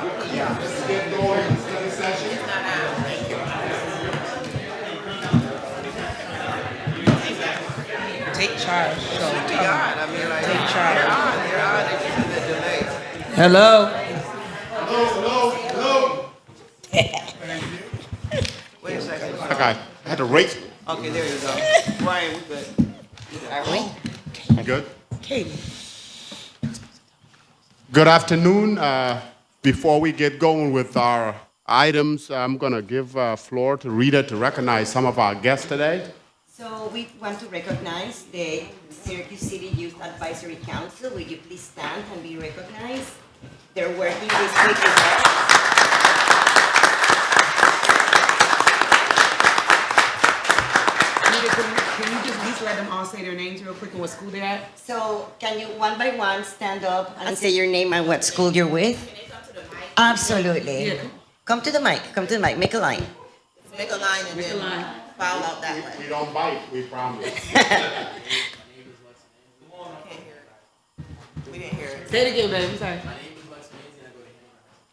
Let's get going. Study session. Take charge. So, take They're charge. on. They just had a delay. Hello. Hello. Wait a second. Okay, I had to race. Okay, there you go. Brian, we good. Are we? Good. Katie. Good afternoon. Before we get going with our items, I'm going to give floor to Rita to recognize some of our guests today. So we want to recognize the Syracuse City Youth Advisory Council. Will you please stand and be recognized? They're working this week with us. Can you just please let them all say their names real quick and what school they're at? So can you one by one stand up and say your name and what school you're with? Absolutely. Yeah. Come to the mic. Come to the mic. Make a line. Make a line and Make a then line. follow out that way. We don't bite, we promise. We didn't hear it. Say it again, baby. Sorry.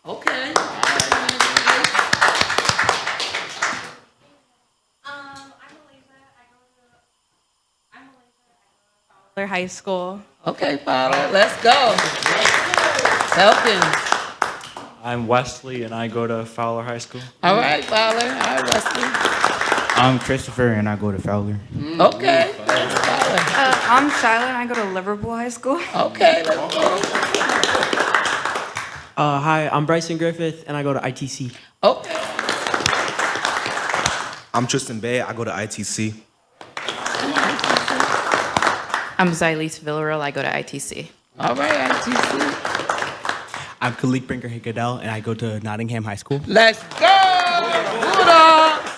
Okay. High School. Okay, Paula. Let's go. Falcons. I'm Wesley, and I go to Fowler High School. All right, Fowler. All right, Wesley. I'm Christopher, and I go to Fowler. Okay. Thanks, Fowler. I'm Shyla and I go to Liverpool High School. Okay, let's go. Hi, I'm Bryson Griffith, and I go to ITC. Okay. I'm Tristan Bay. I go to ITC. I'm Xylise Villarreal. I go to ITC. All right, ITC. I'm Kalik Brinker Hickedell, and I go to Nottingham High School. Let's go. Bulldogs.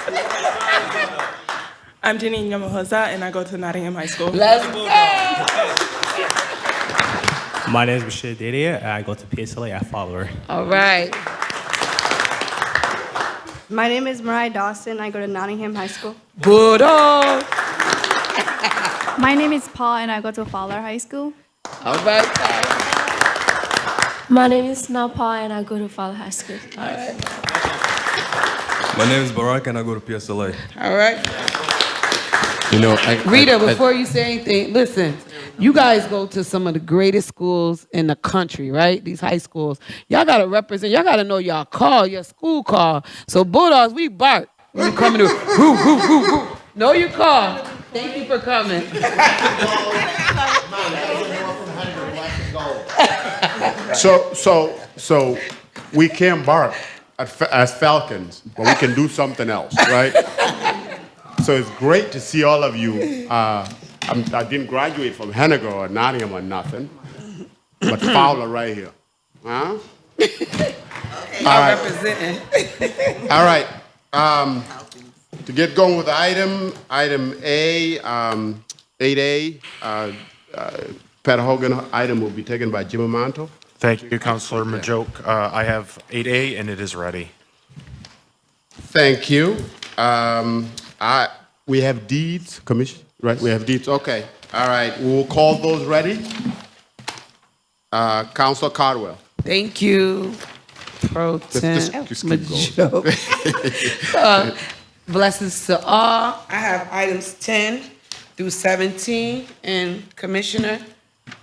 I'm Janine Yamahosa, and I go to Nottingham High School. Let's go. My name is Bashir Didier, and I go to PSLA at Fowler. All right. My name is Mariah Dawson. I go to Nottingham High School. Bulldogs. My name is Paul and I go to Fowler High School. All right, guys. My name is Snow Paul and I go to Fowler High School. All right. My name is Barack and I go to PSLA. All right. You know, Rita, before you say anything, listen. You guys go to some of the greatest schools in the country, right? These high schools. Y'all got to represent. Y'all got to know y'all call, your school call. So Bulldogs, we bark when you come to whoo, whoo, whoo, whoo. Know your call. Thank you for coming. So we can't bark as Falcons, but we can do something else, right? So it's great to see all of you. I didn't graduate from Henniger or Nottingham or nothing, but Fowler right here. Huh? Y'all representing. All right. To get going with the item A, 8A, Pat Hogan item will be taken by Jimmy Manto. Thank you, Councilor Majoke. I have 8A, and it is ready. Thank you. We have deeds, Commission, right? We have deeds, okay. All right, we'll call those ready. Councilor Cardwell. Thank you, Pro Tem Just keep Majoke. Blessings to all. I have items 10 through 17, and Commissioner,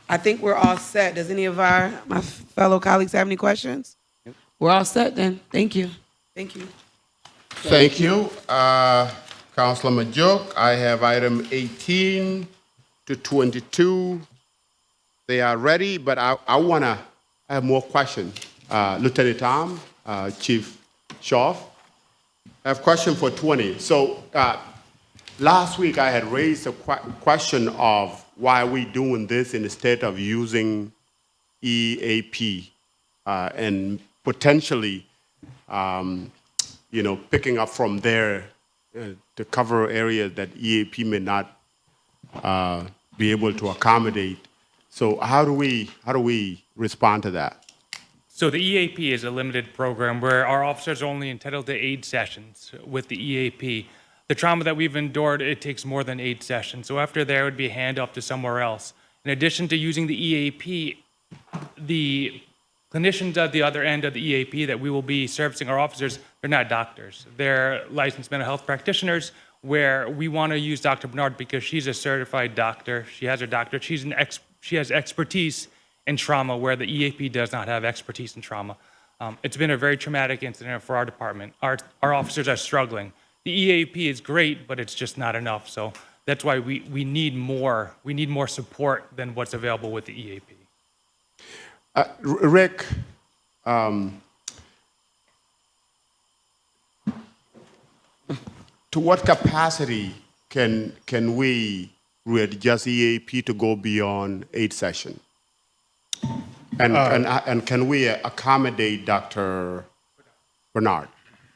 I think we're all set. Does any of my fellow colleagues have any questions? We're all set then. Thank you. Thank you. Thank you. Councilor Majoke, I have item 18 to 22. They are ready, but I have more questions. Lieutenant Tom, Chief Shaw, I have a question for 20. So last week I had raised a question of why we doing this instead of using EAP and potentially, picking up from there to cover areas that EAP may not be able to accommodate. So how do we respond to that? So the EAP is a limited program where our officers are only entitled to 8 sessions with the EAP. The trauma that we've endured, it takes more than 8 sessions. So after there, it would be a handoff to somewhere else. In addition to using the EAP, the clinicians at the other end of the EAP that we will be servicing our officers, they're not doctors. They're licensed mental health practitioners, where we want to use Dr. Bernard because she's a certified doctor. She has her doctorate. She has expertise in trauma where the EAP does not have expertise in trauma. It's been a very traumatic incident for our department. Our officers are struggling. The EAP is great, but it's just not enough. So that's why we need more. We need more support than what's available with the EAP. Rick, to what capacity can we readjust EAP to go beyond 8 sessions? And can we accommodate Dr. Bernard?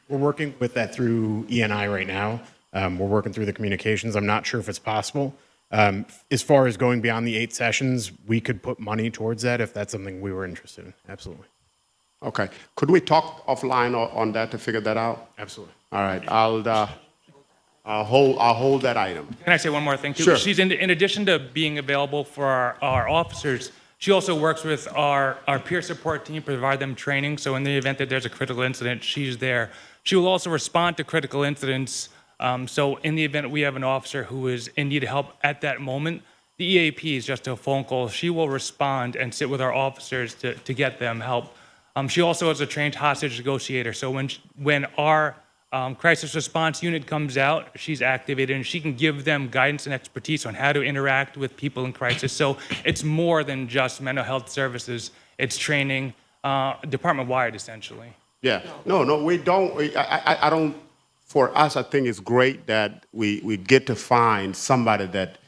We're working with that through ENI right now. We're working through the communications. I'm not sure if it's possible. As far as going beyond the 8 sessions, we could put money towards that if that's something we were interested in. Absolutely. Okay. Could we talk offline on that to figure that out? Absolutely. All right. I'll hold that item. Can I say one more thing, too? Sure. She's in addition to being available for our officers, she also works with our peer support team, provide them training. So in the event that there's a critical incident, she's there. She will also respond to critical incidents. So in the event we have an officer who is in need of help at that moment, the EAP is just a phone call. She will respond and sit with our officers to get them help. She also is a trained hostage negotiator. So when our crisis response unit comes out, she's activated and she can give them guidance and expertise on how to interact with people in crisis. So it's more than just mental health services. It's training department-wide, essentially. Yeah. No, we don't. I don't. For us, I think it's great that we get to find somebody that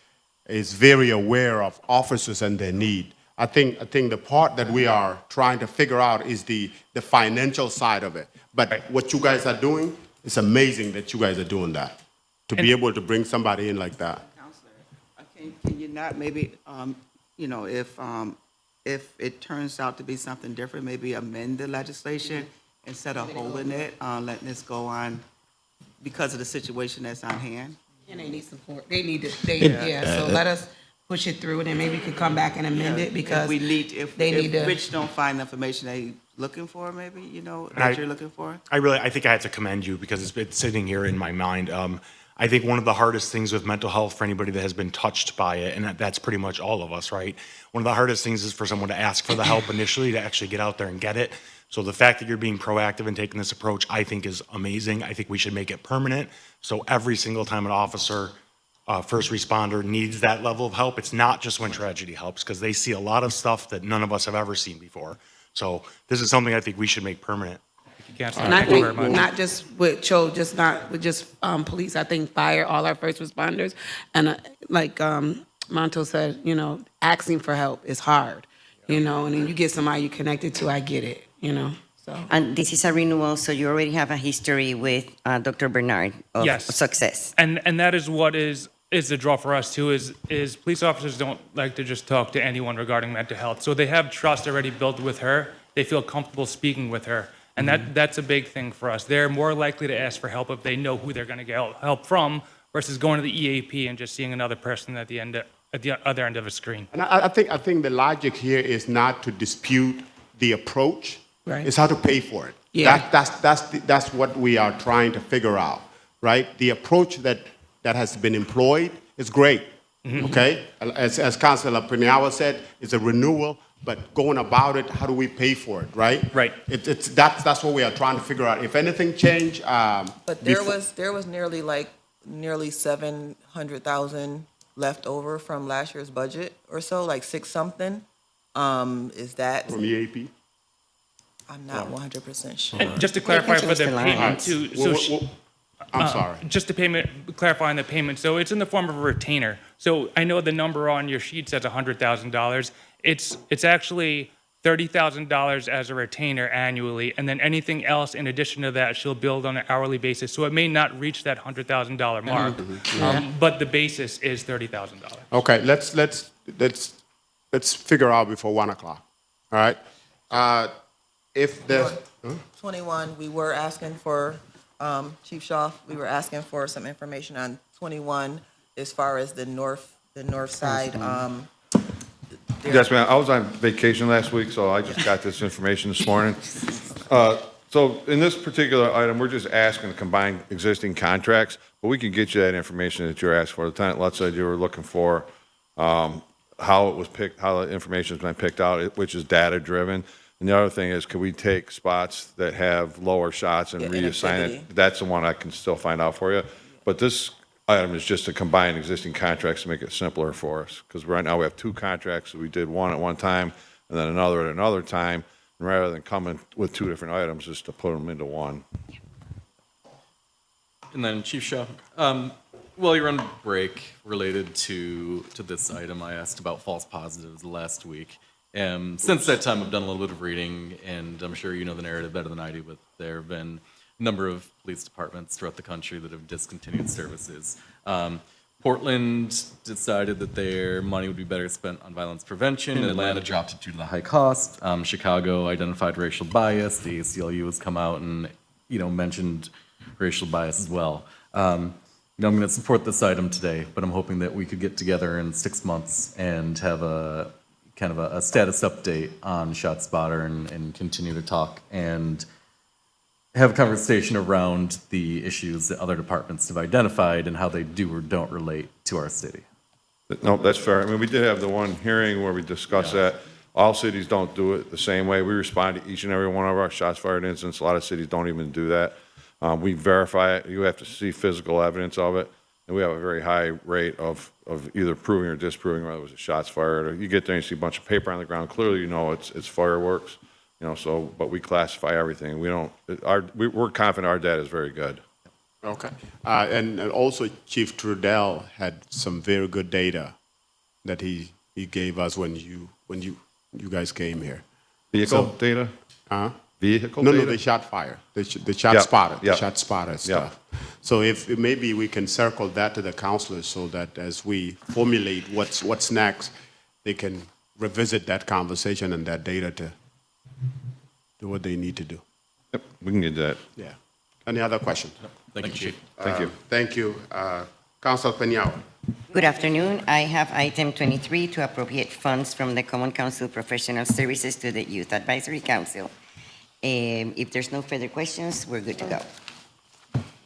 is very aware of officers and their need. I think the part that we are trying to figure out is the financial side of it. But what you guys are doing, it's amazing that you guys are doing that, to be able to bring somebody in like that. Counselor, can you not maybe, if it turns out to be something different, maybe amend the legislation instead of holding it, letting this go on because of the situation that's on hand? And they need support. They need to, so let us push it through and then maybe we could come back and amend it because if Rich don't find the information they looking for, maybe, that you're looking for? I think I have to commend you because it's been sitting here in my mind. I think one of the hardest things with mental health for anybody that has been touched by it, and that's pretty much all of us, right? One of the hardest things is for someone to ask for the help initially to actually get out there and get it. So the fact that you're being proactive and taking this approach, I think is amazing. I think we should make it permanent. So every single time an officer, first responder needs that level of help, it's not just when tragedy helps, because they see a lot of stuff that none of us have ever seen before. So this is something I think we should make permanent. And I think not just with CHO, not with police, I think fire, all our first responders. And like Monto said, asking for help is hard, and then you get somebody you connected to, I get it, so. And this is a renewal, so you already have a history with Dr. Bernard of success. And that is what is the draw for us too, is police officers don't like to just talk to anyone regarding mental health. So they have trust already built with her. They feel comfortable speaking with her. And that's a big thing for us. They're more likely to ask for help if they know who they're going to get help from versus going to the EAP and just seeing another person at the other end of a screen. And I think the logic here is not to dispute the approach. Right. It's how to pay for it. Yeah. That's what we are trying to figure out, right? The approach that has been employed is great, okay? As Councilor Piniawa said, it's a renewal, but going about it, how do we pay for it, right? Right. That's what we are trying to figure out. If anything changed, but there was nearly 700,000 left over from last year's budget or so, like 6 something. Is that from EAP? I'm not 100% sure. And just to clarify for the payment too, I'm sorry. Just to clarify on the payment. So it's in the form of a retainer. So I know the number on your sheet says $100,000. It's actually $30,000 as a retainer annually, and then anything else in addition to that she'll build on an hourly basis. So it may not reach that $100,000 mark, but the basis is $30,000. Okay, let's figure out before 1 o'clock. All right. If the 21, we were asking for Chief Shaw. We were asking for some information on 21 as far as the north side. Yes, ma'am. I was on vacation last week, so I just got this information this morning. So in this particular item, we're just asking to combine existing contracts, but we can get you that information that you're asking for. Lieutenant Lutz said you were looking for how it was picked, how the information's been picked out, which is data-driven. And the other thing is, could we take spots that have lower shots and reassign it? That's the one I can still find out for you. But this item is just to combine existing contracts to make it simpler for us. Because right now we have two contracts. We did one at one time and then another at another time. And rather than coming with two different items, just to put them into one. And then Chief Shaw, while you're on break related to this item, I asked about false positives last week. Since that time, I've done a little bit of reading, and I'm sure you know the narrative better than I do, but there have been a number of police departments throughout the country that have discontinued services. Portland decided that their money would be better spent on violence prevention. Atlanta dropped it due to the high cost. Chicago identified racial bias. The ACLU has come out and mentioned racial bias as well. I'm going to support this item today, but I'm hoping that we could get together in 6 months and have a kind of a status update on ShotSpotter and continue to talk and have a conversation around the issues that other departments have identified and how they do or don't relate to our city. No, that's fair. I mean, we did have the one hearing where we discussed that. All cities don't do it the same way. We respond to each and every one of our shots fired incidents. A lot of cities don't even do that. We verify it. You have to see physical evidence of it. And we have a very high rate of either proving or disproving whether it was a shots fired. Or you get there and you see a bunch of paper on the ground. Clearly, you know it's fireworks. So, but we classify everything. We're confident our data is very good. Okay. And also Chief Trudell had some very good data that he gave us when you guys came here. Vehicle data? Vehicle no, data? No, the shot fire, the shot spotter, the shot spotter stuff. Yeah. So if maybe we can circle that to the counselors so that as we formulate what's next, they can revisit that conversation and that data to do what they need to do. Yep, we can get that. Yeah. Any other questions? Thank you, Chief. Thank you. Thank you. Council Peñao. Good afternoon. I have item 23 to appropriate funds from the Common Council Professional Services to the Youth Advisory Council. If there's no further questions, we're good to go.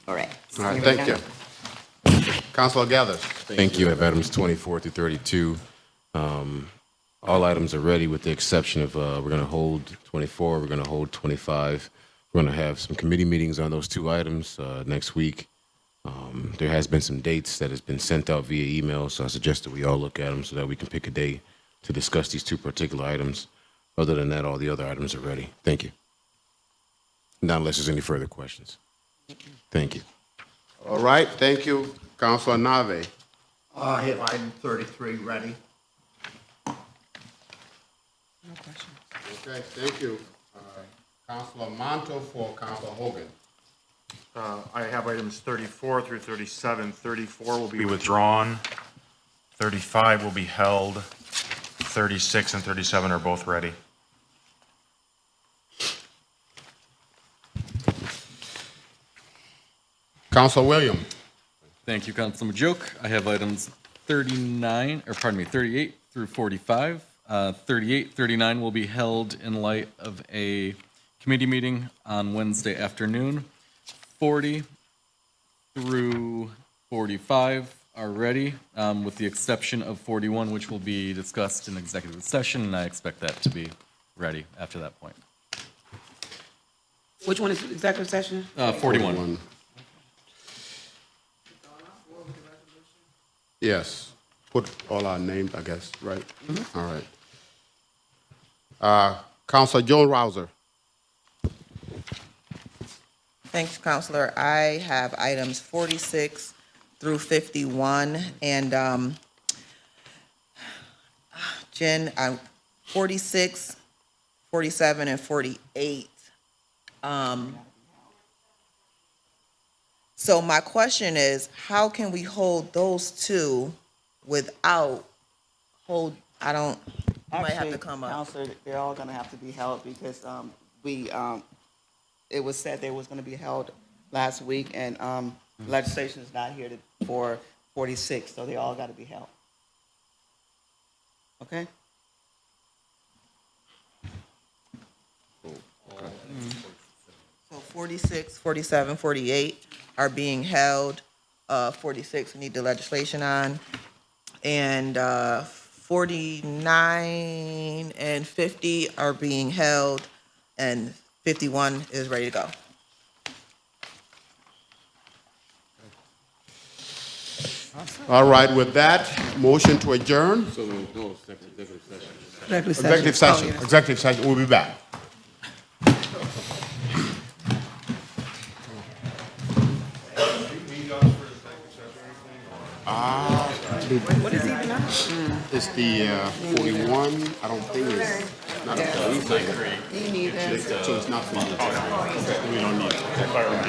All right. All right, thank you. Councilor Gathers. Thank you. I have items 24 through 32. All items are ready with the exception of we're going to hold 24, we're going to hold 25. We're going to have some committee meetings on those two items next week. There has been some dates that has been sent out via email, so I suggest that we all look at them so that we can pick a day to discuss these two particular items. Other than that, all the other items are ready. Thank you. Not unless there's any further questions. Thank you. All right, thank you. Councilor Nave. I have item 33 ready. No questions. Okay, thank you. Councilor Monto for Councilor Hogan. I have items 34 through 37. 34 will be withdrawn. 35 will be held. 36 and 37 are both ready. Councilor William. Thank you, Councilman Majuk. I have items 38 through 45. 38, 39 will be held in light of a committee meeting on Wednesday afternoon. 40 through 45 are ready, with the exception of 41, which will be discussed in executive session, and I expect that to be ready after that point. Which one is executive session? 41. Yes. Put all our names, I guess, right? Mm-hmm. All right. Councilor Joan Rouser. Thanks, Counselor. I have items 46 through 51, and Jen, 46, 47, and 48. So my question is, how can we hold those two without you might have to come up. Counselor, they're all gonna have to be held because it was said they was gonna be held last week, and legislation is not here for 46, so they all gotta be held. Okay? So 46, 47, 48 are being held. 46 we need the legislation on. And 49 and 50 are being held, and 51 is ready to go. All right, with that, motion to adjourn. So, no, executive session. Executive session. Executive session. We'll be back. What is even on? It's the 41. I don't think it's not a police thing. You need that. So it's not for you. We don't need it.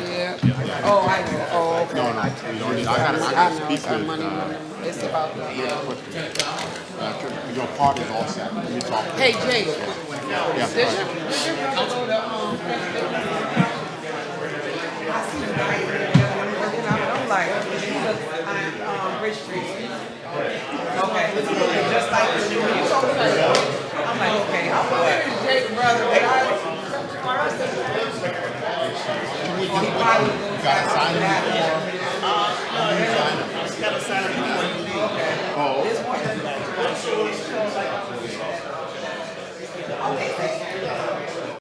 Yeah. Oh, I know. Oh, okay. No, we don't need it. I got to speak with. It's about the. Your part is all set. Let me talk. Hey, Jay. Yeah. I'm like, Rich Street. Okay. Just like when you told me, I'm like, okay, I'm going to Jake's brother, but Got to sign it. Got to sign it.